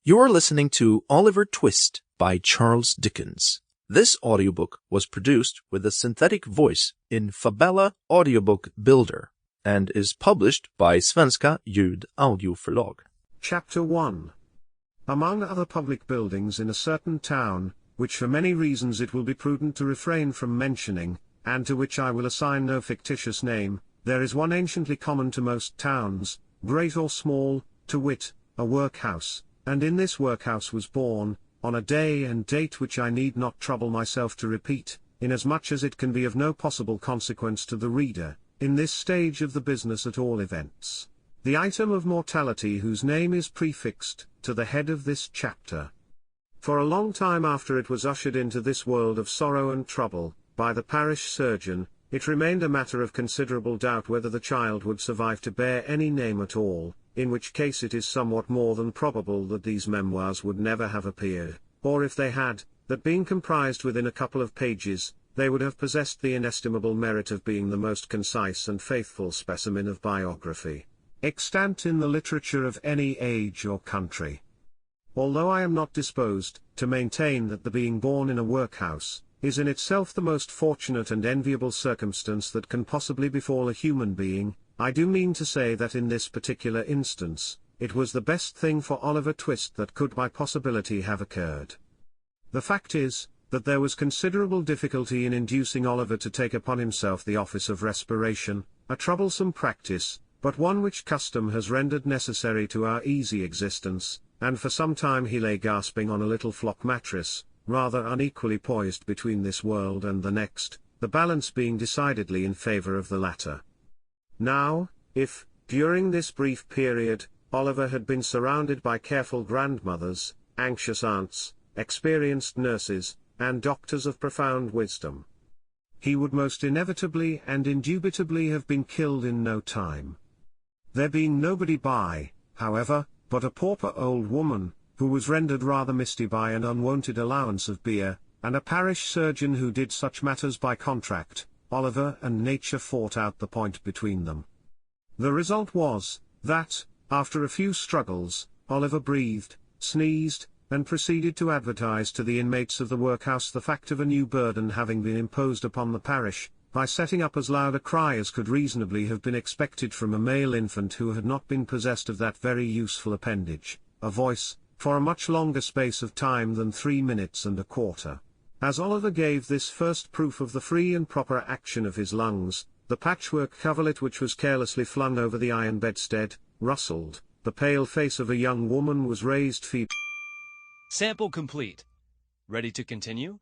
You're listening to Oliver Twist by Charles Dickens. This audiobook was produced with a synthetic voice in Fabella Audiobook Builder and is published by Svenska Ljud Audioförlag. Chapter 1. Among other public buildings in a certain town, which for many reasons it will be prudent to refrain from mentioning, and to which I will assign no fictitious name, there is one anciently common to most towns, great or small, to wit, a workhouse, and in this workhouse was born, on a day and date which I need not trouble myself to repeat, inasmuch as it can be of no possible consequence to the reader, in this stage of the business at all events, the item of mortality whose name is prefixed to the head of this chapter. For a long time after it was ushered into this world of sorrow and trouble, by the parish surgeon, it remained a matter of considerable doubt whether the child would survive to bear any name at all, in which case it is somewhat more than probable that these memoirs would never have appeared, or if they had, that being comprised within a couple of pages, they would have possessed the inestimable merit of being the most concise and faithful specimen of biography extant in the literature of any age or country. Although I am not disposed to maintain that the being born in a workhouse is in itself the most fortunate and enviable circumstance that can possibly befall a human being, I do mean to say that in this particular instance, it was the best thing for Oliver Twist that could by possibility have occurred. The fact is, that there was considerable difficulty in inducing Oliver to take upon himself the office of respiration, a troublesome practice, but one which custom has rendered necessary to our easy existence, and for some time he lay gasping on a little flock mattress, rather unequally poised between this world and the next, the balance being decidedly in favor of the latter. Now, if, during this brief period, Oliver had been surrounded by careful grandmothers, anxious aunts, experienced nurses, and doctors of profound wisdom, he would most inevitably and indubitably have been killed in no time. There being nobody by, however, but a pauper old woman, who was rendered rather misty by an unwonted allowance of beer, and a parish surgeon who did such matters by contract, Oliver and nature fought out the point between them. The result was, that, after a few struggles, Oliver breathed, sneezed, and proceeded to advertise to the inmates of the workhouse the fact of a new burden having been imposed upon the parish, by setting up as loud a cry as could reasonably have been expected from a male infant who had not been possessed of that very useful appendage, a voice, for a much longer space of time than 3 minutes and a quarter. As Oliver gave this first proof of the free and proper action of his lungs, the patchwork coverlet which was carelessly flung over the iron bedstead, rustled, the pale face of a young woman was raised feebly. Sample complete. Ready to continue?